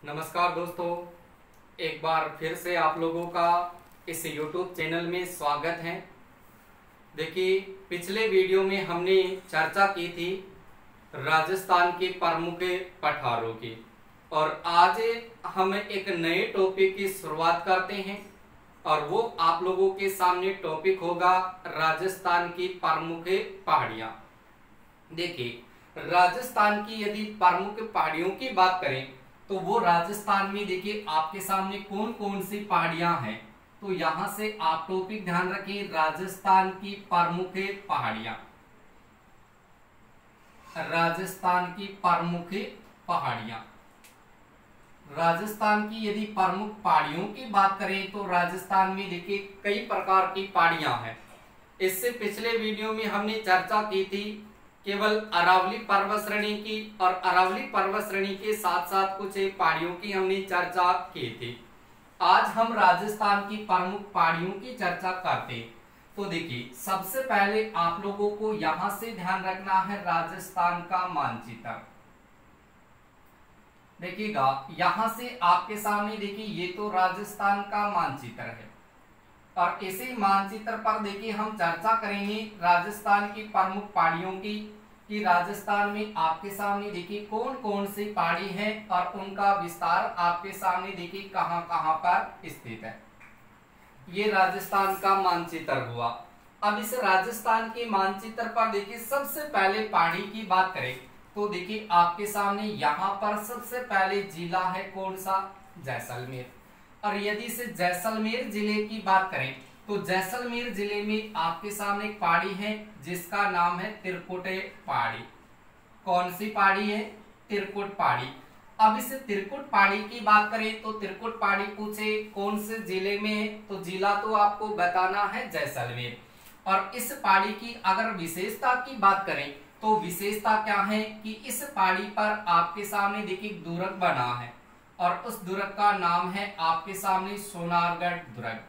नमस्कार दोस्तों, एक बार फिर से आप लोगों का इस YouTube चैनल में स्वागत है। देखिए, पिछले वीडियो में हमने चर्चा की थी राजस्थान के प्रमुख पठारों की, और आज हम एक नए टॉपिक की शुरुआत करते हैं और वो आप लोगों के सामने टॉपिक होगा राजस्थान की प्रमुख पहाड़ियाँ। देखिए, राजस्थान की यदि प्रमुख पहाड़ियों की बात करें तो वो राजस्थान में देखिए आपके सामने कौन कौन सी पहाड़ियां हैं। तो यहां से आप टॉपिक ध्यान रखें, राजस्थान की प्रमुख पहाड़ियां। राजस्थान की प्रमुख पहाड़ियां, राजस्थान की यदि प्रमुख पहाड़ियों की बात करें तो राजस्थान में देखिए कई प्रकार की पहाड़ियां हैं। इससे पिछले वीडियो में हमने चर्चा की थी केवल अरावली पर्वत श्रेणी की, और अरावली पर्वत श्रेणी के साथ साथ कुछ पहाड़ियों की हमने चर्चा की थी। आज हम राजस्थान की प्रमुख पहाड़ियों की चर्चा करते हैं। तो देखिए, सबसे पहले आप लोगों को यहां से ध्यान रखना है राजस्थान का मानचित्र। देखिएगा, यहां से आपके सामने देखिए ये तो राजस्थान का मानचित्र है, और इसी मानचित्र पर देखिए हम चर्चा करेंगे राजस्थान की प्रमुख पहाड़ियों की, कि राजस्थान में आपके सामने देखिए कौन कौन सी पहाड़ी है और उनका विस्तार आपके सामने देखिए कहां कहां पर स्थित है। ये राजस्थान का मानचित्र हुआ। अब इस राजस्थान के मानचित्र पर देखिए सबसे पहले पहाड़ी की बात करें तो देखिए आपके सामने यहाँ पर सबसे पहले जिला है कौन सा, जैसलमेर। और यदि से जैसलमेर जिले की बात करें तो जैसलमेर जिले में आपके सामने एक पहाड़ी है जिसका नाम है त्रिकुट पहाड़ी। कौन सी पहाड़ी है? त्रिकुट पहाड़ी। अब इस त्रिकुट पहाड़ी की बात करें तो त्रिकुट पहाड़ी पूछे कौन से जिले में है, तो जिला तो आपको बताना है जैसलमेर। और इस पहाड़ी की अगर विशेषता की बात करें तो विशेषता क्या है कि इस पहाड़ी पर आपके सामने देखिए दुर्ग बना है, और उस दुर्ग का नाम है आपके सामने सोनारगढ़ दुर्ग।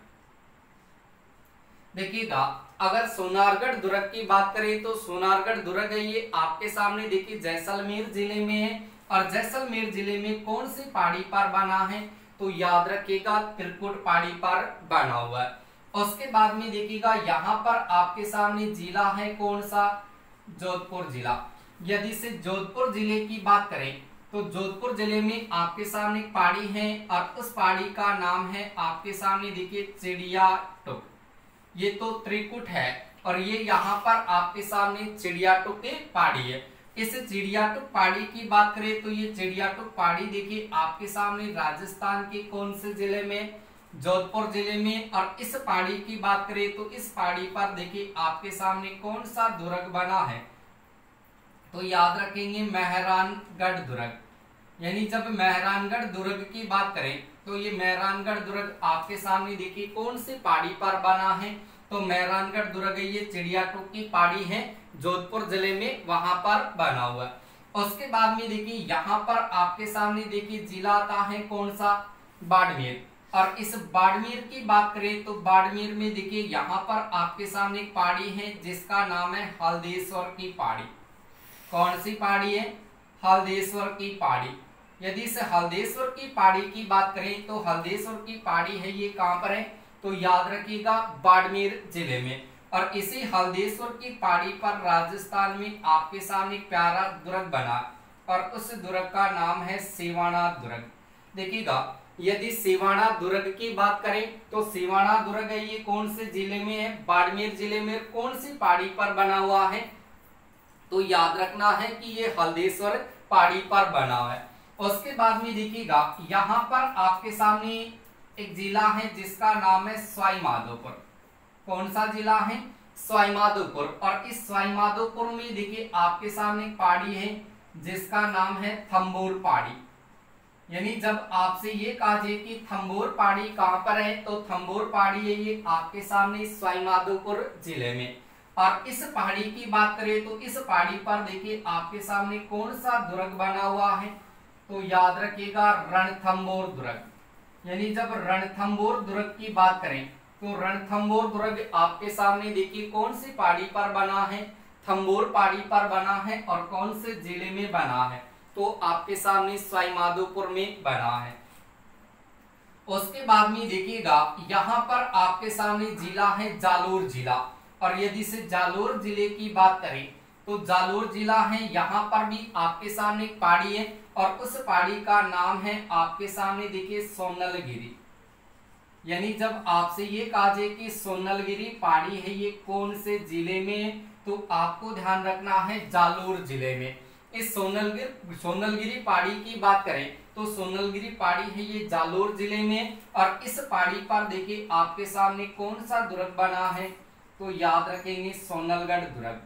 देखिएगा, अगर सोनारगढ़ दुर्ग की बात करें तो सोनारगढ़ दुर्ग है ये आपके सामने देखिए जैसलमेर जिले में है। और जैसलमेर जिले में कौन सी पहाड़ी पर बना है, तो याद रखिएगा त्रिकुट पहाड़ी पर बना हुआ है। उसके बाद में देखिएगा यहाँ पर आपके सामने जिला है कौन सा, जोधपुर जिला। यदि से जोधपुर जिले की बात करें तो जोधपुर जिले में आपके सामने पहाड़ी है, और उस पहाड़ी का नाम है आपके सामने देखिए चिड़ियाटुक। ये तो त्रिकुट है, और ये यहाँ पर आपके सामने चिड़ियाटुक की पहाड़ी है। इस चिड़ियाटुक पहाड़ी की बात करें तो ये चिड़ियाटुक पहाड़ी देखिए आपके सामने राजस्थान के कौन से जिले में, जोधपुर जिले में। और इस पहाड़ी की बात करें तो इस पहाड़ी पर देखिए आपके सामने कौन सा दुर्ग बना है, तो याद रखेंगे मेहरानगढ़ दुर्ग। यानी जब मेहरानगढ़ दुर्ग की बात करें तो ये मेहरानगढ़ दुर्ग आपके सामने देखिए कौन सी पहाड़ी पर बना है, तो मेहरानगढ़ दुर्ग ये चिड़ियाटुक की पहाड़ी है जोधपुर जिले में, वहां पर बना हुआ है। उसके बाद में देखिए यहाँ पर आपके सामने देखिए जिला आता है कौन सा, बाड़मेर। और इस बाड़मेर की बात करें तो बाड़मेर में देखिए यहाँ पर आपके सामने एक पहाड़ी है जिसका नाम है हल्देश्वर की पहाड़ी। कौन सी पहाड़ी है? हल्देश्वर की पहाड़ी। यदि से हल्देश्वर की पहाड़ी की बात करें तो हल्देश्वर की पहाड़ी है ये कहां पर है, तो याद रखिएगा बाड़मेर जिले में। और इसी हल्देश्वर की पहाड़ी पर राजस्थान में आपके सामने प्यारा दुर्ग बना, और उस दुर्ग का नाम है सिवाना दुर्ग। देखिएगा, यदि सिवाना दुर्ग की बात करें तो सिवाना दुर्ग है ये कौन से जिले में है, बाड़मेर जिले में। कौन सी पहाड़ी पर बना हुआ है, तो याद रखना है कि ये हल्देश्वर पहाड़ी पर बना हुआ है। उसके बाद में देखिएगा यहाँ पर आपके सामने एक जिला है जिसका नाम है सवाई माधोपुर। कौन सा जिला है? सवाई माधोपुर। और इस सवाई माधोपुर में देखिए आपके सामने एक पहाड़ी है जिसका नाम है थम्बोर पहाड़ी। यानी जब आपसे ये कहा जाए कि थम्बोर पहाड़ी कहां पर है, तो थम्बोर पहाड़ी है ये आपके सामने सवाई माधोपुर जिले में। और इस पहाड़ी की बात करें तो इस पहाड़ी पर देखिए आपके सामने कौन सा दुर्ग बना हुआ है, तो याद रखिएगा रणथंबोर दुर्ग। यानी जब रणथंबोर दुर्ग की बात करें तो रणथंबोर दुर्ग आपके सामने देखिए कौन सी पहाड़ी पर बना है, थंबोर पहाड़ी पर बना है, और कौन से जिले में बना है, तो तो आपके सामने सवाईमाधोपुर में बना है। उसके बाद में देखिएगा यहाँ पर आपके सामने जिला है जालोर जिला, और यदि से जालोर जिले की बात करें तो जालोर जिला है, यहाँ पर भी आपके सामने एक पहाड़ी है और उस पहाड़ी का नाम है आपके सामने देखिए सोनलगिरी। यानी जब आपसे ये कहा जाए कि सोनलगिरी पहाड़ी है ये कौन से जिले में, तो आपको ध्यान रखना है जालोर जिले में। इस सोनलगिरी पहाड़ी की बात करें तो सोनलगिरी पहाड़ी है ये जालोर जिले में, और इस पहाड़ी पर देखिए आपके सामने कौन सा दुर्ग बना है, तो याद रखेंगे सोनलगढ़ दुर्ग,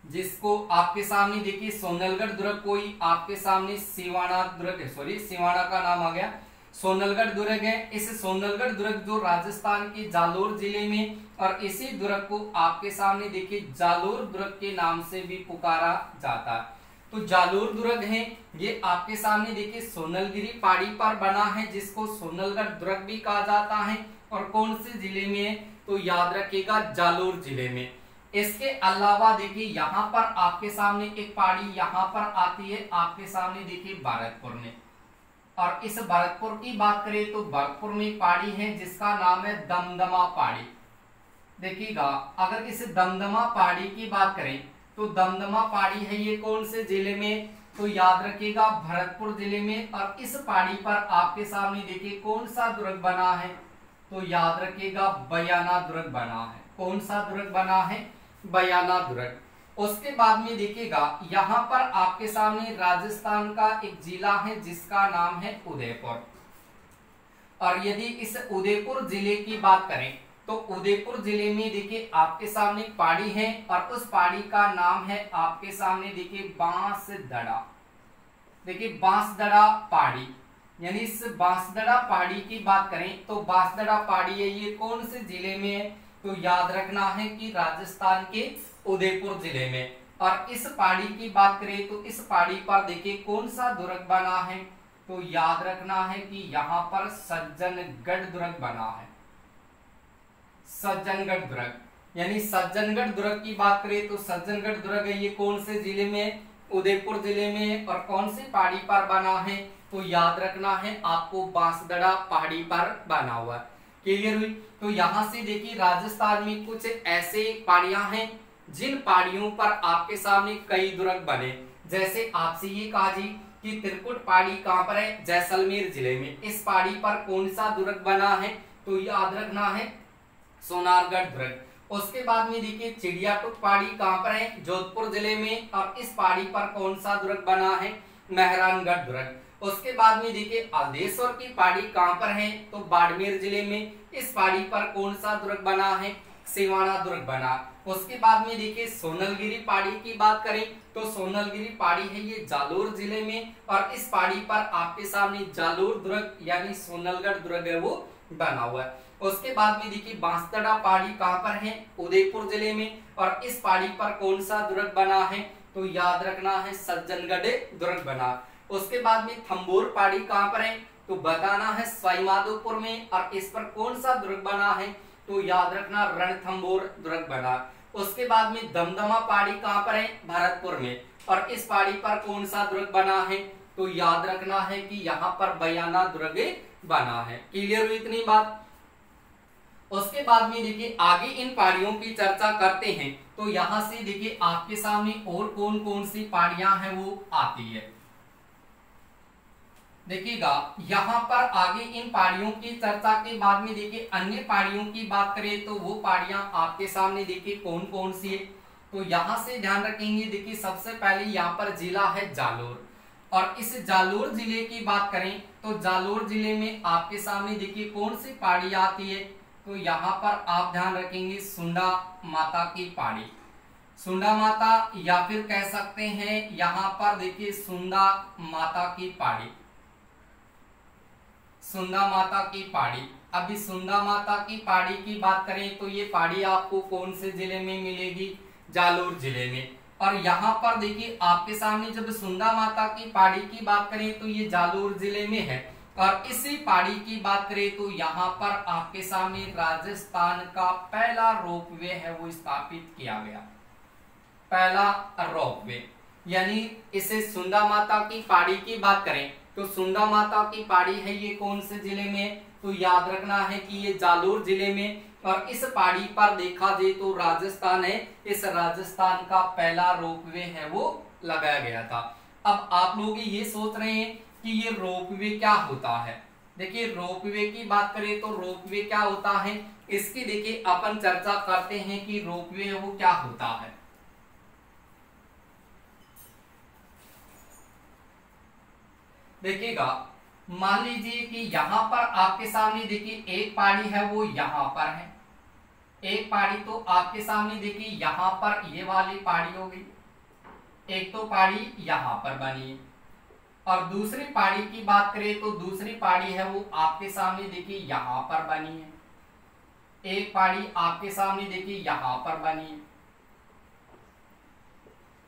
जिसको आपके सामने देखिए सोनलगढ़ दुर्ग कोई आपके सामने सिवाना दुर्ग, सॉरी सिवाना का नाम आ गया, सोनलगढ़ दुर्ग है। इस सोनलगढ़ दुर्ग जो राजस्थान के जालोर जिले में, और इसी दुर्ग को आपके सामने देखिए जालोर दुर्ग के नाम से भी पुकारा जाता है। तो जालोर दुर्ग है ये आपके सामने देखिए सोनलगिरी पहाड़ी पर बना है, जिसको सोनलगढ़ दुर्ग भी कहा जाता है, और कौन से जिले में है, तो याद रखिएगा जालोर जिले में। इसके अलावा देखिए यहाँ पर आपके सामने एक पहाड़ी यहाँ पर आती है आपके सामने देखिए भरतपुर में, और इस भरतपुर की बात करें तो भरतपुर में पहाड़ी है जिसका नाम है दमदमा पहाड़ी। देखिएगा अगर इस दमदमा पहाड़ी की बात करें तो दमदमा पहाड़ी है ये कौन से जिले में, तो याद रखिएगा भरतपुर जिले में, और इस पहाड़ी पर आपके सामने देखिए कौन सा दुर्ग बना है, तो याद रखिएगा बयाना दुर्ग बना है। कौन सा दुर्ग बना है, बयाना दुर्ग। उसके बाद में देखिएगा यहाँ पर आपके सामने राजस्थान का एक जिला है जिसका नाम है उदयपुर, और यदि इस उदयपुर जिले की बात करें तो उदयपुर जिले में देखिए आपके सामने पहाड़ी है, और उस पहाड़ी का नाम है आपके सामने देखिए बांसदड़ा। देखिए बांसदड़ा पहाड़ी, यानी इस बांसदड़ा पहाड़ी की बात करें तो बांसदड़ा पहाड़ी है ये कौन से जिले में है, तो याद रखना है कि राजस्थान के उदयपुर जिले में। और इस पहाड़ी की बात करें तो इस पहाड़ी पर देखिए कौन सा दुर्ग बना है, तो याद रखना है कि यहाँ पर सज्जनगढ़ दुर्ग बना है, सज्जनगढ़ दुर्ग। यानी सज्जनगढ़ दुर्ग की बात करें तो सज्जनगढ़ दुर्ग है ये कौन से जिले में, उदयपुर जिले में, और कौन सी पहाड़ी पर बना है, तो याद रखना है आपको बांसदड़ा पहाड़ी पर बना हुआ है। क्लियर हुई। तो यहाँ से देखिए राजस्थान में कुछ ऐसे पहाड़ियां हैं जिन पहाड़ियों पर आपके सामने कई दुर्ग बने। जैसे आपसे ये कहा जी कि त्रिकुट पहाड़ी कहाँ पर है, जैसलमेर जिले में, इस पहाड़ी पर कौन सा दुर्ग बना है, तो याद रखना है सोनारगढ़ दुर्ग। उसके बाद में देखिए चिड़ियाटुक पहाड़ी कहाँ पर है, जोधपुर जिले में, और इस पहाड़ी पर कौन सा दुर्ग बना है, मेहरानगढ़ दुर्ग। उसके बाद में देखिए आदेश्वर की पहाड़ी कहाँ पर है, तो बाड़मेर जिले में, इस पहाड़ी पर कौन सा दुर्ग बना है, सिवाना दुर्ग बना। उसके बाद में देखिए सोनलगिरी पहाड़ी की बात करें तो सोनलगिरी पहाड़ी है ये जालोर जिले में, और इस पहाड़ी पर आपके सामने जालोर दुर्ग यानी सोनलगढ़ दुर्ग है वो बना हुआ है। उसके बाद में देखिए बांसदड़ा पहाड़ी कहाँ पर है, उदयपुर जिले में, और इस पहाड़ी पर कौन सा दुर्ग बना है, तो याद रखना है सज्जनगढ़ दुर्ग बना। उसके बाद में थंबोर पहाड़ी कहाँ पर है, तो बताना है सवाईमाधोपुर में, और इस पर कौन सा दुर्ग बना है, तो याद रखना रणथंबोर दुर्ग बना। उसके बाद में दमदमा पहाड़ी कहाँ पर है, भरतपुर में, और इस पहाड़ी पर कौन सा दुर्ग बना है, तो याद रखना है कि यहाँ पर बयाना दुर्ग बना है। क्लियर हुई इतनी बात। उसके बाद में देखिए आगे इन पहाड़ियों की चर्चा करते हैं। तो यहाँ से देखिए आपके सामने और कौन कौन सी पहाड़ियां हैं वो आती है। देखिएगा यहाँ पर आगे इन पहाड़ियों की चर्चा के बाद में देखिए अन्य पहाड़ियों की बात करें तो वो पहाड़ियां आपके सामने देखिए कौन कौन सी है। तो यहाँ से ध्यान रखेंगे, देखिए सबसे पहले यहाँ पर जिला है जालोर, और इस जालोर जिले की बात करें तो जालोर जिले में आपके सामने देखिए कौन सी पहाड़ी आती है, तो यहाँ पर आप ध्यान रखेंगे सुंडा माता की पहाड़ी, सुंडा माता, या फिर कह सकते हैं यहाँ पर देखिए सुंडा माता की पहाड़ी, सुंदा माता की पहाड़ी। अभी सुंदा माता की पहाड़ी की बात करें तो ये पहाड़ी आपको कौन से जिले में मिलेगी, जालोर जिले में। और यहाँ पर देखिए आपके सामने जब सुंदा माता की पहाड़ी की बात करें तो ये जालोर जिले में है, और इसी पहाड़ी की बात करें तो यहाँ पर आपके सामने राजस्थान का पहला रोपवे है वो स्थापित किया गया, पहला रोपवे। यानी इसे सुंदा माता की पहाड़ी की बात करें तो सुंदा माता की पहाड़ी है ये कौन से जिले में, तो याद रखना है कि ये जालोर जिले में। और इस पहाड़ी पर देखा जाए तो राजस्थान है, इस राजस्थान का पहला रोपवे है वो लगाया गया था। अब आप लोग ये सोच रहे हैं कि ये रोपवे क्या होता है। देखिए रोपवे की बात करें तो रोपवे क्या होता है, इसकी देखिए अपन चर्चा करते हैं कि रोपवे वो क्या होता है। देखिएगा, मान लीजिए कि यहां पर आपके सामने देखिए एक पहाड़ी है वो यहां पर है, एक पहाड़ी तो आपके सामने देखिए यहां पर ये वाली पहाड़ी हो गई, एक तो पहाड़ी यहां पर बनी है। और दूसरी पहाड़ी की बात करें तो दूसरी पहाड़ी है वो आपके सामने देखिए यहां पर बनी है, एक पहाड़ी आपके सामने देखिए यहां पर बनी है।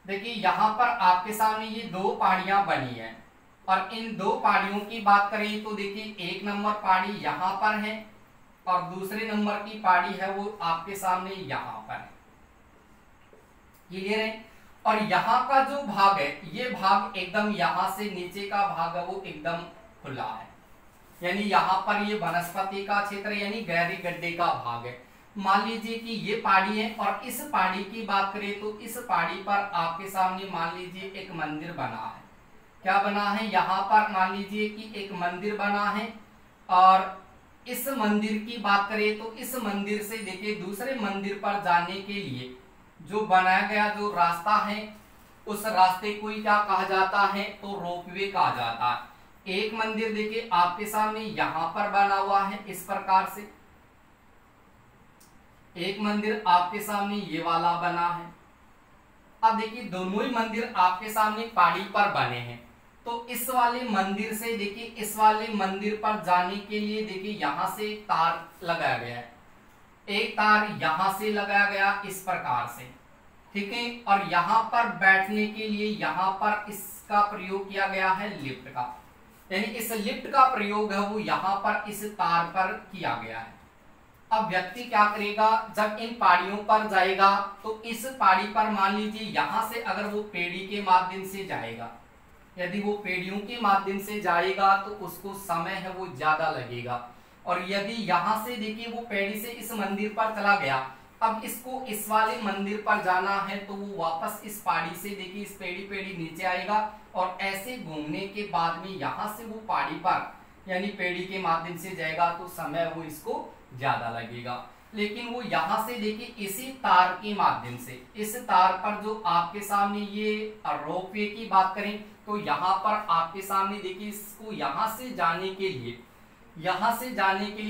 देखिए यहां पर आपके सामने ये दो पहाड़ियां बनी है और इन दो पहाड़ियों की बात करें तो देखिए एक नंबर पहाड़ी यहां पर है और दूसरे नंबर की पहाड़ी है वो आपके सामने यहां पर है, क्लियर है। और यहाँ का जो भाग है ये भाग एकदम यहाँ से नीचे का भाग है वो एकदम खुला है, यानी यहाँ पर ये वनस्पति का क्षेत्र यानी गहरे गड्ढे का भाग है। मान लीजिए कि ये पहाड़ी है और इस पहाड़ी की बात करें तो इस पहाड़ी पर आपके सामने मान लीजिए एक मंदिर बना है। क्या बना है, यहाँ पर मान लीजिए कि एक मंदिर बना है और इस मंदिर की बात करें तो इस मंदिर से देखिए दूसरे मंदिर पर जाने के लिए जो बनाया गया जो रास्ता है उस रास्ते को ही क्या कहा जाता है, तो रोपवे कहा जाता है। एक मंदिर देखिए आपके सामने यहां पर बना हुआ है इस प्रकार से, एक मंदिर आपके सामने ये वाला बना है। अब देखिए दोनों ही मंदिर आपके सामने पहाड़ी पर बने हैं, तो इस वाले मंदिर से देखिए इस वाले मंदिर पर जाने के लिए देखिए यहां से एक तार लगाया गया है, एक तार यहां से लगाया गया इस प्रकार से, ठीक है। और यहां पर बैठने के लिए यहां पर इसका प्रयोग किया गया है लिफ्ट का, यानी इस लिफ्ट का प्रयोग है वो यहां पर इस तार पर किया गया है। अब व्यक्ति क्या करेगा, जब इन पहाड़ियों पर जाएगा तो इस पहाड़ी पर मान लीजिए यहां से अगर वो पेड़ी के माध्यम से जाएगा, यदि वो पेड़ियों के माध्यम से जाएगा तो उसको समय है वो ज्यादा लगेगा। और यदि यहां से देखिए वो पेड़ी से इस मंदिर पर चला गया, अब इसको इस वाले मंदिर पर जाना है तो वो वापस इस पहाड़ी से देखिए इस पेड़ी नीचे आएगा और ऐसे घूमने के बाद में यहां से वो पहाड़ी पर यानी पेड़ी के माध्यम से जाएगा तो समय वो इसको ज्यादा लगेगा। लेकिन वो यहां से देखिए इसी तार के माध्यम से इस तार पर जो आपके सामने ये रोपवे की बात करें तो यहाँ पर आपके सामने देखिए इसको यहाँ से जाने के लिए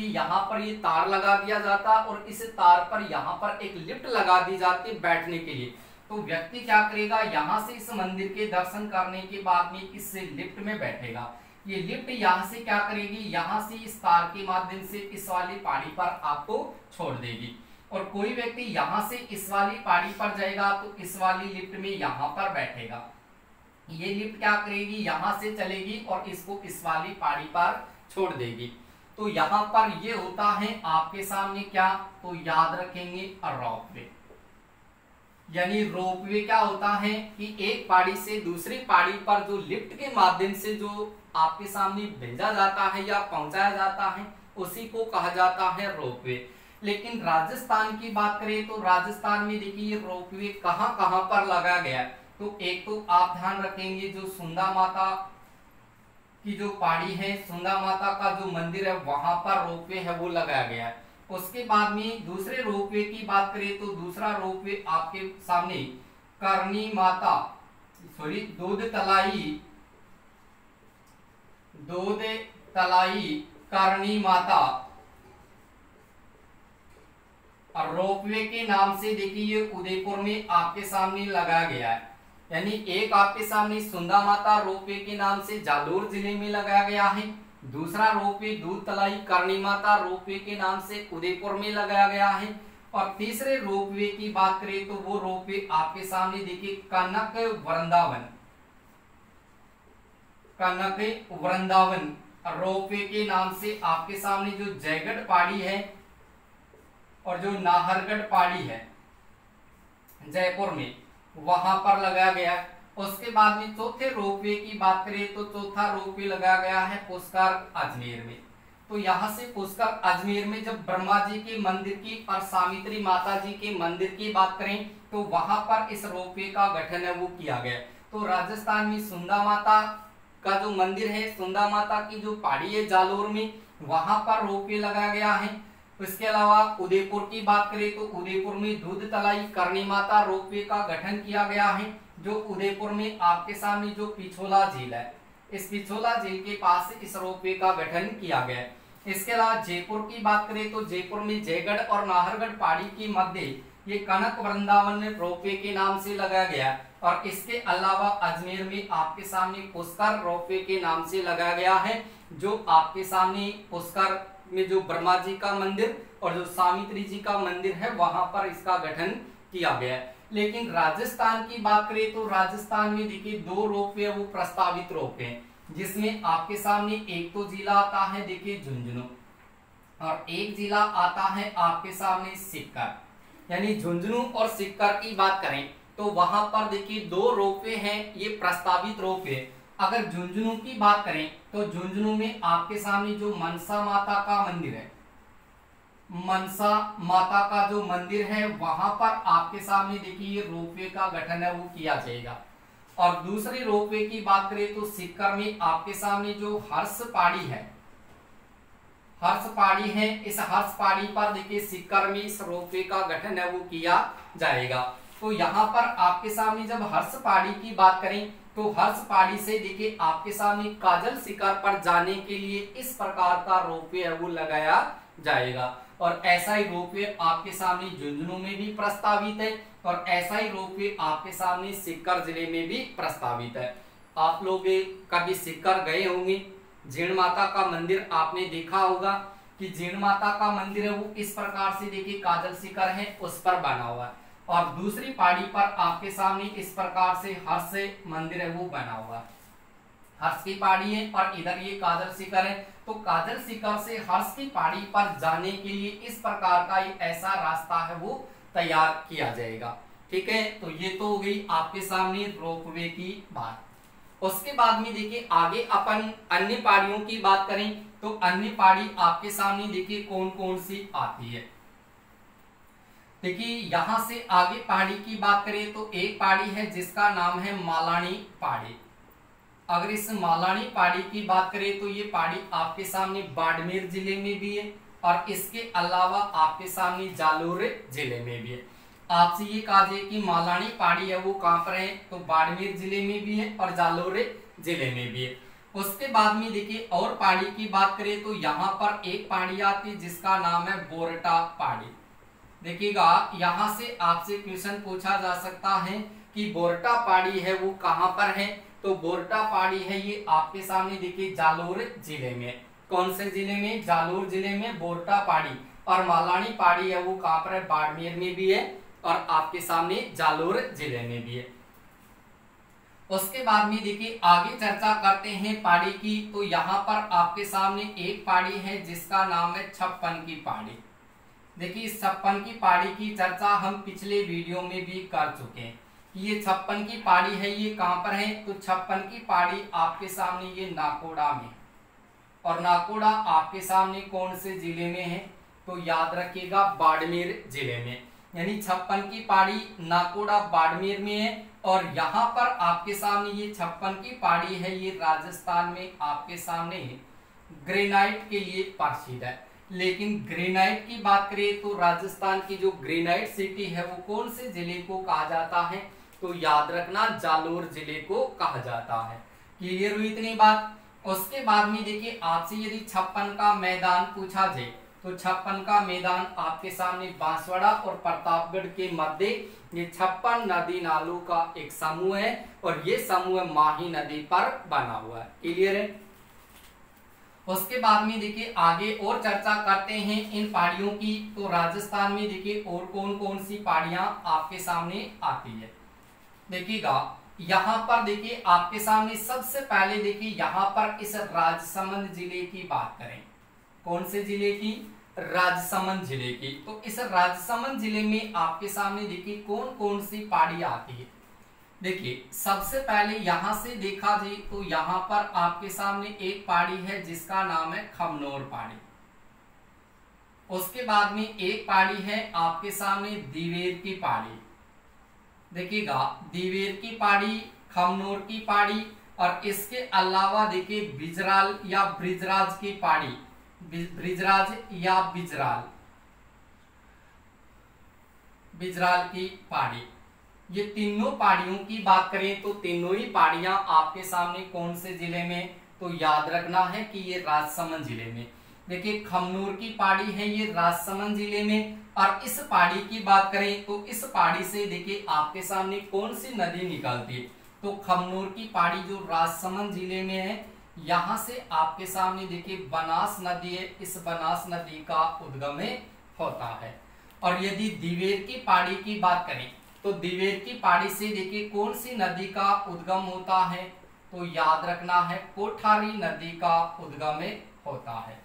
यहाँ पर ये तार लगा दिया जाता और इस तार पर यहाँ पर एक लिफ्ट लगा दी जाती बैठने के लिए। तो व्यक्ति क्या करेगा, यहाँ से इस मंदिर के दर्शन करने के बाद में इस लिफ्ट में बैठेगा। ये लिफ्ट यहाँ से क्या करेगी, यहाँ से इस तार के माध्यम से इस वाली पहाड़ी पर आपको छोड़ देगी। और कोई व्यक्ति यहाँ से इस वाली पहाड़ी पर जाएगा तो इस वाली लिफ्ट में यहाँ पर बैठेगा। ये लिफ्ट क्या करेगी, यहाँ से चलेगी और इसको इस वाली पहाड़ी पर छोड़ देगी। तो यहाँ पर ये होता है आपके सामने क्या, तो याद रखेंगे रोपवे। यानी रोपवे क्या होता है कि एक पहाड़ी से दूसरी पहाड़ी पर जो लिफ्ट के माध्यम से जो आपके सामने भेजा जाता है या पहुंचाया जाता है उसी को कहा जाता है रोपवे। लेकिन राजस्थान की बात करें तो राजस्थान में देखिए रोपवे कहाँ कहाँ पर लगाया गया है। तो एक तो आप ध्यान रखेंगे जो सुंदा माता की जो पहाड़ी है, सुंदा माता का जो मंदिर है वहां पर रोपवे है वो लगाया गया है। उसके बाद में दूसरे रोपवे की बात करें तो दूसरा रोपवे आपके सामने करनी माता दूध तलाई करनी माता और रोपवे के नाम से देखिए ये उदयपुर में आपके सामने लगाया गया है। यानी एक आपके सामने सुंदा माता रोपवे के नाम से जालोर जिले में लगाया गया है, दूसरा रोपवे दूध तलाई करनी माता रोपवे के नाम से उदयपुर में लगाया गया है, और तीसरे रोपवे की बात करें तो वो रोपवे आपके सामने देखिए कनक वृंदावन रोपवे के नाम से आपके सामने जो जयगढ़ पहाड़ी है और जो नाहरगढ़ पहाड़ी है जयपुर में वहां पर लगाया गया। उसके बाद में चौथे रोपवे की बात करें तो चौथा रोपवे लगाया गया है पुष्कर अजमेर में। तो यहाँ से पुष्कर अजमेर में जब ब्रह्मा जी के मंदिर की और सावित्री माता जी के मंदिर की बात करें तो वहां पर इस रोपवे का गठन है वो किया गया। तो राजस्थान में सुंदा माता का जो मंदिर है, सुंदा माता की जो पहाड़ी है जालोर में, वहां पर रोपवे लगाया गया है। इसके अलावा उदयपुर की बात करें तो उदयपुर में दूध तलाई करणी माता रोपवे का गठन किया गया है, जो उदयपुर में आपके सामने जो पिछोला झील है, इस पिछोला झील के पास इस रोपवे का गठन किया गया है। इसके अलावा जयपुर की बात करें तो जयपुर में जयगढ़ और नाहरगढ़ पहाड़ी के मध्य ये कनक वृंदावन रोपवे के नाम से लगाया गया। और इसके अलावा अजमेर में आपके सामने पुष्कर रोपवे के नाम से लगाया गया है, जो आपके सामने पुष्कर में जो ब्रह्मा जी का मंदिर और जो सावित्री जी का मंदिर है वहां पर इसका गठन किया गया है। लेकिन राजस्थान की बात करें तो राजस्थान में देखिए 2 रोपवे वो प्रस्तावित रोपवे हैं, जिसमें आपके सामने एक तो जिला आता है देखिए झुंझुनू और एक जिला आता है आपके सामने सिक्कर। यानी झुंझुनू और सिक्कर की बात करें तो वहां पर देखिए 2 रोपवे हैं, ये प्रस्तावित रोपवे। अगर झुंझुनू की बात करें तो झुंझुनू में आपके सामने जो मनसा माता का मंदिर है, मनसा माता का जो मंदिर है वहां पर आपके सामने देखिए रोपवे का गठन है वो किया जाएगा। और दूसरे रोपवे की बात करें तो सिक्कर में आपके सामने जो हर्ष पहाड़ी है, हर्ष पहाड़ी है, इस हर्ष पहाड़ी पर देखिए सिक्कर में इस रोपवे का गठन है वो किया जाएगा। तो यहाँ पर आपके सामने जब हर्ष पहाड़ी की बात करें तो हर्ष पहाड़ी से देखिए आपके सामने काजल शिखर पर जाने के लिए इस प्रकार का रोपवे है वो लगाया जाएगा। और ऐसा ही रोपवे आपके सामने झुंझुनू में भी प्रस्तावित है और ऐसा ही रोपवे आपके सामने सिक्कर जिले में भी प्रस्तावित है। आप लोग कभी सिक्कर गए होंगे, जीण माता का मंदिर आपने देखा होगा कि जीण माता का मंदिर है वो इस प्रकार से देखिए काजल शिखर है उस पर बना हुआ है और दूसरी पहाड़ी पर आपके सामने इस प्रकार से हर्ष मंदिर है वो बना हुआ है। हर्ष की पहाड़ी है और इधर ये काजल शिखर है। तो काजल शिखर से हर्ष की पहाड़ी पर जाने के लिए इस प्रकार का ऐसा रास्ता है वो तैयार किया जाएगा। ठीक है, तो ये तो हो गई आपके सामने रोपवे की बात। उसके बाद में देखिए आगे अपन अन्य पहाड़ियों की बात करें तो अन्य पहाड़ी आपके सामने देखिए कौन कौन सी आती है। देखिए यहां से आगे पहाड़ी की बात करें तो एक पहाड़ी है जिसका नाम है मालानी पहाड़ी। अगर इस मालानी पहाड़ी की बात करें तो ये पहाड़ी आपके सामने बाड़मेर जिले में भी है और इसके अलावा आपके सामने जालोर जिले में भी है। आपसे ये कहा जाए कि मालानी पहाड़ी है वो कहां पर है तो बाड़मेर जिले में भी है और जालोर जिले में भी है। उसके बाद में देखिए और पहाड़ी की बात करें तो यहाँ पर एक पहाड़ी आती है जिसका नाम है बोरटा पहाड़ी। देखिएगा यहाँ से आपसे क्वेश्चन पूछा जा सकता है कि बोरटा पहाड़ी है वो कहां पर है, तो बोरटा पहाड़ी है ये आपके सामने देखिए जालोर जिले में। कौन से जिले में? जालोर जिले में बोरटा पहाड़ी। और मालानी पहाड़ी है वो कहां पर है? बाड़मेर में भी है और आपके सामने जालोर जिले में भी है। उसके बाद में देखिए आगे चर्चा करते हैं पहाड़ी की। तो यहाँ पर आपके सामने एक पहाड़ी है जिसका नाम है छप्पन की पहाड़ी। देखिए छप्पन की पहाड़ी की चर्चा हम पिछले वीडियो में भी कर चुके हैं। ये छप्पन की पहाड़ी है ये कहां पर है? तो छप्पन की पहाड़ी आपके सामने ये नाकोड़ा में, और नाकोड़ा आपके सामने कौन से जिले में है? तो याद रखिएगा बाड़मेर जिले में। यानी छप्पन की पहाड़ी नाकोड़ा बाड़मेर में है और यहाँ पर आपके सामने ये छप्पन की पहाड़ी है ये राजस्थान में आपके सामने ग्रेनाइट के लिए प्रसिद्ध है। लेकिन ग्रेनाइट की बात करें तो राजस्थान की जो ग्रेनाइट सिटी है वो कौन से जिले को कहा जाता है? तो याद रखना जालोर जिले को कहा जाता है। क्लियर हुई इतनी बात? उसके बाद में देखिए आपसे यदि छप्पन का मैदान पूछा जाए तो छप्पन का मैदान आपके सामने बांसवाड़ा और प्रतापगढ़ के मध्य ये छप्पन नदी नालों का एक समूह है और ये समूह माही नदी पर बना हुआ है। क्लियर है? उसके बाद में देखिए आगे और चर्चा करते हैं इन पहाड़ियों की। तो राजस्थान में देखिए और कौन कौन सी पहाड़ियां आपके सामने आती है। देखिएगा यहाँ पर देखिए आपके सामने सबसे पहले देखिए यहाँ पर इस राजसमंद जिले की बात करें। कौन से जिले की? राजसमंद जिले की। तो इस राजसमंद जिले में आपके सामने देखिए कौन कौन सी पहाड़ियां आती है। देखिए सबसे पहले यहां से देखा जाए तो यहां पर आपके सामने एक पहाड़ी है जिसका नाम है खमनोर पहाड़ी। उसके बाद में एक पहाड़ी है आपके सामने दिवेर की पहाड़ी। देखिएगा दीवेर की पहाड़ी, खमनोर की पहाड़ी और इसके अलावा देखिए बिजराल या ब्रिजराज की पहाड़ी, ब्रिजराज या बिजराल की पहाड़ी। ये तीनों पहाड़ियों की बात करें तो तीनों ही पहाड़ियां आपके सामने कौन से जिले में, तो याद रखना है कि ये राजसमंद जिले में। देखिए खमनोर की पहाड़ी है ये राजसमंद जिले में। और इस पहाड़ी की बात करें तो इस पहाड़ी से देखिए आपके सामने कौन सी नदी निकलती है, तो खमनोर की पहाड़ी जो राजसमंद जिले में है, यहाँ से आपके सामने देखिए बनास नदी है, इस बनास नदी का उद्गम होता है। और यदि दिवेर की पहाड़ी की बात करें तो दिवेर की पहाड़ी से देखिए कौन सी नदी का उद्गम होता है, तो याद रखना है कोठारी नदी का उद्गम होता है।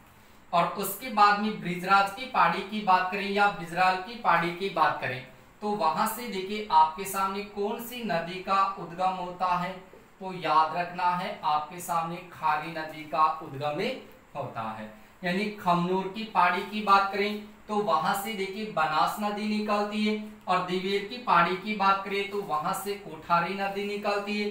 और उसके बाद में ब्रिजराज की पहाड़ी की बात करें या बिजराल की पहाड़ी की बात करें तो वहां से देखिए आपके सामने कौन सी नदी का उद्गम होता है, तो याद रखना है आपके सामने खारी नदी का उद्गम होता है। यानी खमनोर की पहाड़ी की बात करें तो वहां से देखिए बनास नदी निकलती है। और दिवेर की पहाड़ी की बात करें तो वहां से कोठारी नदी निकलती है।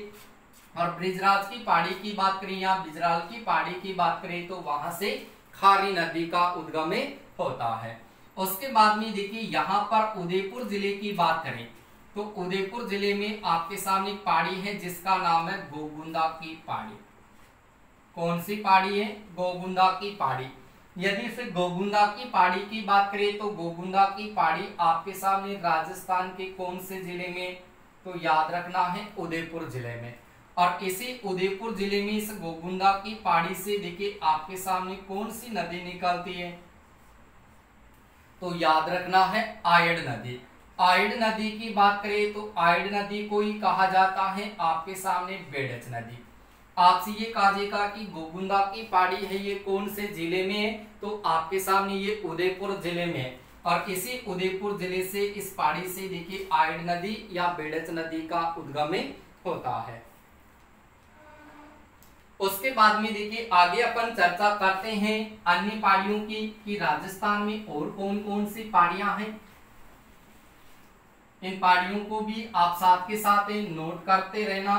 और ब्रिजराज की पहाड़ी की बात करें या बिजराल की पहाड़ी की बात करें तो वहां से खारी नदी का उद्गम होता है। उसके बाद में देखिए यहाँ पर उदयपुर जिले की बात करें तो उदयपुर जिले में आपके सामने पहाड़ी है जिसका नाम है गोगुंदा की पहाड़ी। कौन सी पहाड़ी है, गोगुंदा की पहाड़ी। यदि फिर गोगुंदा की पहाड़ी की बात करें तो गोगुंदा की पहाड़ी आपके सामने राजस्थान के कौन से जिले में, तो याद रखना है उदयपुर जिले में। और इसी उदयपुर जिले में इस गोगुंदा की पहाड़ी से देखिए आपके सामने कौन सी नदी निकलती है, तो याद रखना है आयड़ नदी। आयड़ नदी की बात करें तो आयड़ नदी को ही कहा जाता है आपके सामने बेड़च नदी। आपसे ये कहा जाएगा कि गोगुंदा की पहाड़ी है ये कौन से जिले में है, तो आपके सामने ये उदयपुर जिले में है। और इसी उदयपुर जिले से इस पहाड़ी से देखिए आयड़ नदी या बेड़च नदी का उद्गम होता है। उसके बाद में देखिए आगे अपन चर्चा करते हैं अन्य पहाड़ियों की कि राजस्थान में और कौन कौन सी पहाड़ियां हैं। इन पहाड़ियों को भी आप साथ के साथ नोट करते रहना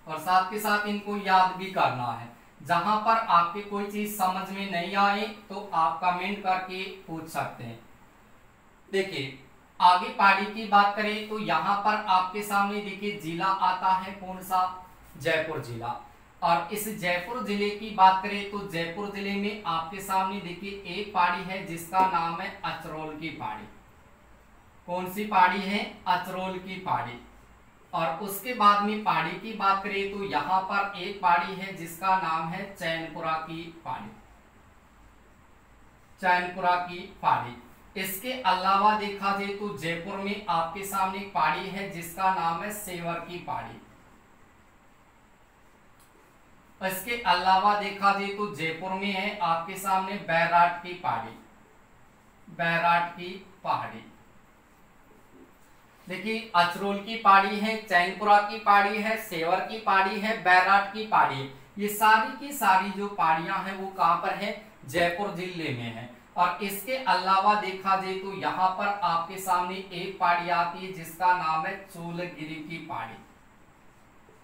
और साथ के साथ इनको याद भी करना है। जहां पर आपके कोई चीज समझ में नहीं आए तो आप कमेंट करके पूछ सकते हैं। देखिए आगे पहाड़ी की बात करें तो यहाँ पर आपके सामने देखिए जिला आता है कौन सा, जयपुर जिला। और इस जयपुर जिले की बात करें तो जयपुर जिले में आपके सामने देखिए एक पहाड़ी है जिसका नाम है अचरोल की पहाड़ी। कौन सी पहाड़ी है, अचरोल की पहाड़ी। और उसके बाद में पहाड़ी की बात करें तो यहाँ पर एक पहाड़ी है जिसका नाम है चैनपुरा की पहाड़ी, चैनपुरा की पहाड़ी। इसके अलावा देखा जाए तो जयपुर में आपके सामने एक पहाड़ी है जिसका नाम है सेवर की पहाड़ी। इसके अलावा देखा जाए तो जयपुर में है आपके सामने बैराट की पहाड़ी, बैराट की पहाड़ी। देखिए अचरोल की पहाड़ी है, चैनपुरा की पहाड़ी है, सेवर की पहाड़ी है, बैराट की पहाड़ी है। ये सारी की सारी जो पहाड़ियां हैं वो कहां पर है, जयपुर जिले में है। और इसके अलावा देखा जाए तो यहाँ पर आपके सामने एक पहाड़ी आती है जिसका नाम है चोलगिरी की पहाड़ी।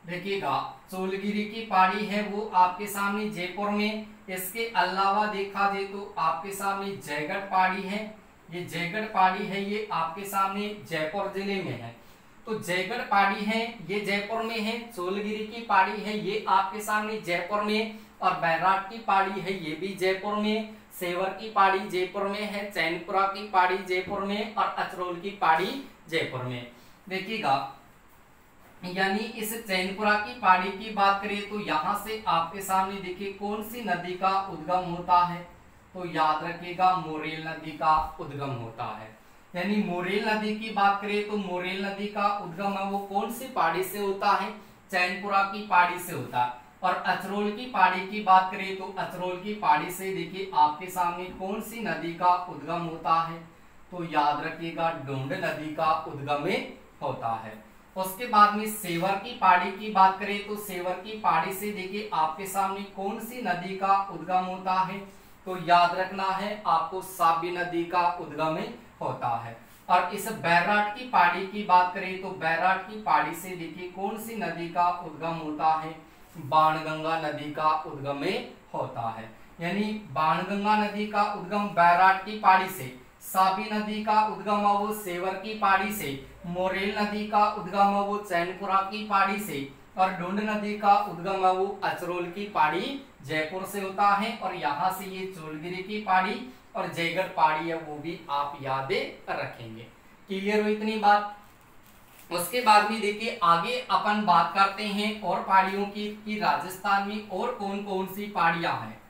देखिएगा चोलगिरी की पहाड़ी है वो आपके सामने जयपुर में। इसके अलावा देखा जाए तो आपके सामने जयगढ़ पहाड़ी है, ये जयगढ़ पहाड़ी है ये आपके सामने जयपुर जिले में है। तो जयगढ़ पहाड़ी है ये जयपुर में है, चोलगिरी की पहाड़ी है ये आपके सामने जयपुर में, और बैराट की पहाड़ी है ये भी जयपुर में, सेवर की पहाड़ी जयपुर में है, चैनपुरा की पहाड़ी जयपुर में और अचरोल की पहाड़ी जयपुर में। देखिएगा यानी इस चैनपुरा की पहाड़ी की बात करें तो यहाँ से आपके सामने देखिए कौन सी नदी का उद्गम होता है, तो याद रखिएगा मोरेल नदी का उद्गम होता है। यानी मोरेल नदी की बात करें तो मोरेल नदी का उद्गम है वो कौन सी पहाड़ी से होता है, चैनपुरा की पहाड़ी से होता है। और अचरोल की पहाड़ी की बात करें तो अचरोल की पहाड़ी से देखिए आपके सामने कौन सी नदी का उद्गम होता है, तो याद रखिएगा ढूंढ नदी का उद्गम होता है। उसके बाद में सेवर की पहाड़ी की बात करें तो सेवर की पहाड़ी से देखिए आपके सामने कौन सी नदी का उद्गम होता है, तो याद रखना है आपको साबी नदी का उद्गम होता है। और इस बैराट की पहाड़ी की बात करें तो बैराट की पहाड़ी से देखिए कौन सी नदी का उद्गम होता है, बाणगंगा नदी का उद्गम होता है। यानी बाणगंगा नदी का उद्गम बैराट की पहाड़ी से, साबी नदी का उद्गम वो सेवर की पहाड़ी से, मोरेल नदी का उद्गम वो चैनपुरा की पहाड़ी से, और ढूंढ नदी का उद्गम वो अचरोल की पहाड़ी जयपुर से होता है। और यहाँ से ये चोलगिरी की पहाड़ी और जयगढ़ पहाड़ी है वो भी आप याद रखेंगे। क्लियर हो इतनी बात। उसके बाद में देखिए आगे अपन बात करते हैं और पहाड़ियों की कि राजस्थान में और कौन कौन सी पहाड़ियां हैं।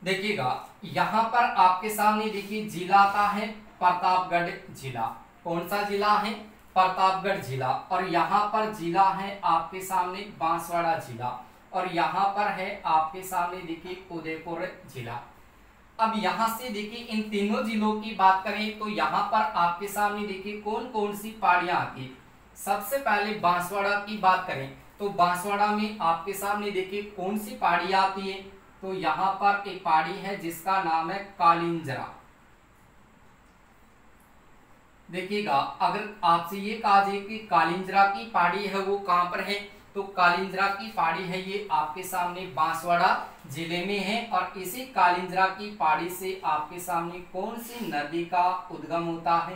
देखिएगा यहां पर आपके सामने देखिए जिला आता है प्रतापगढ़ जिला। कौन सा जिला है, प्रतापगढ़ जिला। और यहाँ पर जिला है आपके सामने बांसवाड़ा जिला, और यहाँ पर है आपके सामने देखिए उदयपुर जिला। अब यहाँ से देखिए इन तीनों जिलों की बात करें तो यहाँ पर आपके सामने देखिए कौन कौन सी पहाड़ियां आती है। सबसे पहले बांसवाड़ा की बात करें तो बांसवाड़ा में आपके सामने देखिए कौन सी पहाड़ी आती है, तो यहाँ पर एक पहाड़ी है जिसका नाम है कालिंजरा। देखिएगा अगर आपसे ये कहा जाए कि कालिंजरा की पहाड़ी है वो कहां पर है, तो कालिंजरा की पहाड़ी है ये आपके सामने बांसवाड़ा जिले में है। और इसी कालिंजरा की पहाड़ी से आपके सामने कौन सी नदी का उद्गम होता है,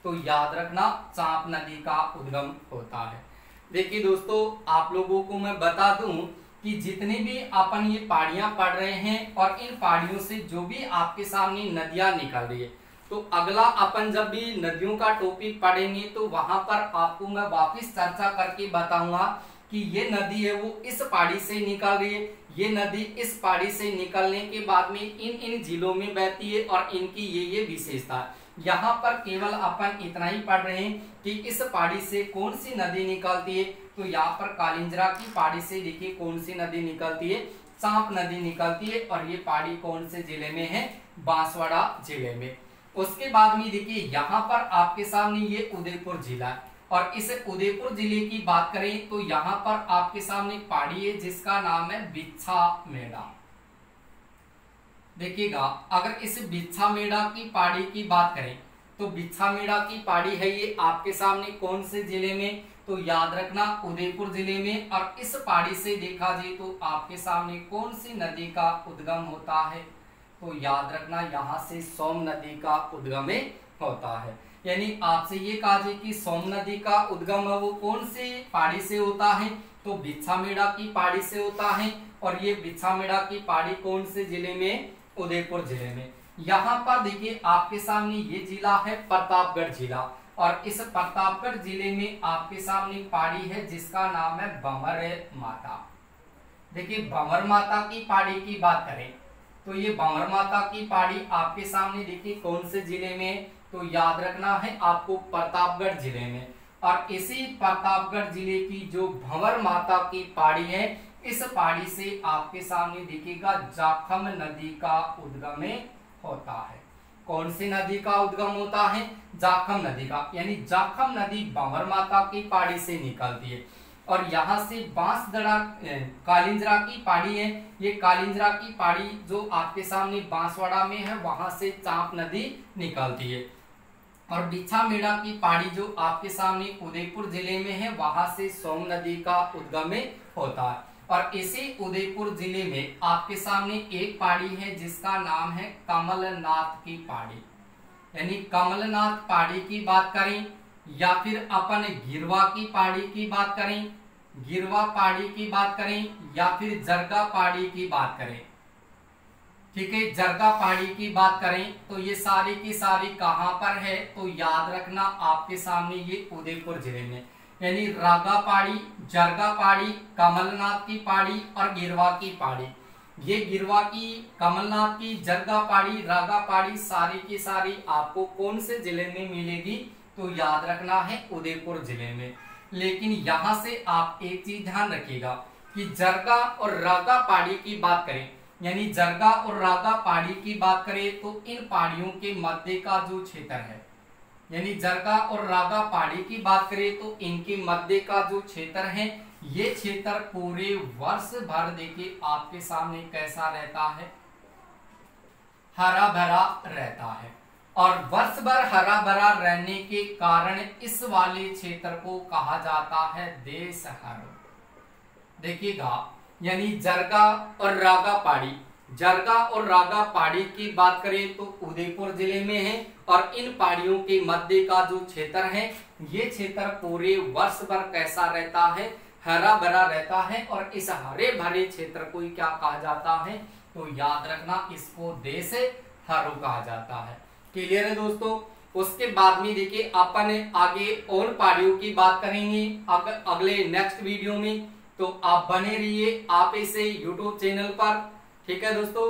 तो याद रखना चांप नदी का उद्गम होता है। देखिए दोस्तों आप लोगों को मैं बता दूं कि जितने भी अपन ये पहाड़ियां पढ़ रहे हैं और इन पहाड़ियों से जो भी आपके सामने नदियां निकल रही है, तो अगला अपन जब भी नदियों का टॉपिक पढ़ेंगे तो वहां पर आपको मैं वापस चर्चा करके बताऊंगा कि ये नदी है वो इस पहाड़ी से निकल रही है, ये नदी इस पहाड़ी से निकलने के बाद में इन जिलों में बहती है और इनकी ये विशेषता है। यहाँ पर केवल अपन इतना ही पढ़ रहे हैं कि इस पहाड़ी से कौन सी नदी निकलती है, तो यहाँ पर कालिंजरा की पहाड़ी से देखिए कौन सी नदी निकलती है, चांप नदी निकलती है। और ये पहाड़ी कौन से जिले में है, बांसवाड़ा जिले में। उसके बाद में देखिए यहाँ पर आपके सामने ये उदयपुर जिला है, और इस उदयपुर जिले की बात करें तो यहाँ पर आपके सामने पहाड़ी है जिसका नाम है बिच्छा मेड़ा। देखिएगा अगर इस बिच्छा मेड़ा की पहाड़ी की बात करें तो बिच्छा मेड़ा की पहाड़ी है ये आपके सामने कौन से जिले में, तो याद रखना उदयपुर जिले में। और इस पहाड़ी से देखा जाए तो आपके सामने कौन सी नदी का उद्गम होता है, तो याद रखना यहाँ से सोम नदी का उद्गम होता है। यानी आपसे ये कहा जाए कि सोम नदी का उद्गम वो कौन सी पहाड़ी से होता है, तो बिच्छामेड़ा की पहाड़ी से होता है। और ये बिच्छामेड़ा की पहाड़ी कौन से जिले में, उदयपुर जिले में। यहाँ पर देखिए आपके सामने ये जिला है प्रतापगढ़ जिला, और इस प्रतापगढ़ जिले में आपके सामने पहाड़ी है जिसका नाम है भंवर माता। देखिए भंवर माता की पहाड़ी की बात करें तो ये भंवर माता की पहाड़ी आपके सामने देखिए कौन से जिले में, तो याद रखना है आपको प्रतापगढ़ जिले में। और इसी प्रतापगढ़ जिले की जो भंवर माता की पहाड़ी है, इस पहाड़ी से आपके सामने दिखेगा जाखम नदी का उद्गम होता है। कौन सी नदी का उद्गम होता है, जाखम नदी का। यानी जाखम नदी भंवर माता की पहाड़ी से निकलती है। और यहाँ से बांसदड़ा कालिंजरा की पहाड़ी है, ये कालिंजरा की पहाड़ी जो आपके सामने बांसवाड़ा में है वहां से चांप नदी निकलती है। और बिच्छामेड़ा की पहाड़ी जो आपके सामने उदयपुर जिले में है वहां से सोम नदी का उद्गम होता है। और इसी उदयपुर जिले में आपके सामने एक पहाड़ी है जिसका नाम है कमलनाथ की पहाड़ी। यानी कमलनाथ पहाड़ी की बात करें या फिर अपन गिरवा की पहाड़ी की बात करें, गिरवा पहाड़ी की बात करें या फिर जरगा पहाड़ी की बात करें, ठीक है, जरगा पहाड़ी की बात करें, तो ये सारी की सारी कहां पर है, तो याद रखना आपके सामने ये उदयपुर जिले में। यानी रागा पहाड़ी, जरगा पहाड़ी, कमलनाथ की पहाड़ी और गिरवा की पहाड़ी। ये गिरवा की, कमलनाथ की, जरगा पहाड़ी, रागा पहाड़ी सारी की सारी आपको कौन से जिले में मिलेगी, तो याद रखना है उदयपुर जिले में। लेकिन यहां से आप एक चीज ध्यान रखिएगा कि जरगा और रागा पहाड़ी की बात करें यानी जरगा और रागा पहाड़ी की बात करें तो इन पहाड़ियों के मध्य का जो क्षेत्र है, यानी जरगा और रागा पहाड़ी की बात करें तो इनके मध्य का जो क्षेत्र है, ये क्षेत्र पूरे वर्ष भर देखिए आपके सामने कैसा रहता है, हरा भरा रहता है। और वर्ष भर हरा भरा रहने के कारण इस वाले क्षेत्र को कहा जाता है देशहर। देखिएगा, यानी जरगा और रागा पहाड़ी, जरगा और रागा पहाड़ी की बात करें तो उदयपुर जिले में है और इन पहाड़ियों के मध्य का जो क्षेत्र है, ये क्षेत्र पूरे वर्ष भर कैसा रहता है, हरा भरा रहता है। और इस हरे भरे क्षेत्र को क्या कहा जाता है, तो याद रखना इसको देशहर कहा जाता है। क्लियर है दोस्तों। उसके बाद में देखिए अपन आगे और पहाड़ियों की बात करेंगे अगले नेक्स्ट वीडियो में, तो आप बने रहिए आप इसे YouTube चैनल पर। ठीक है दोस्तों।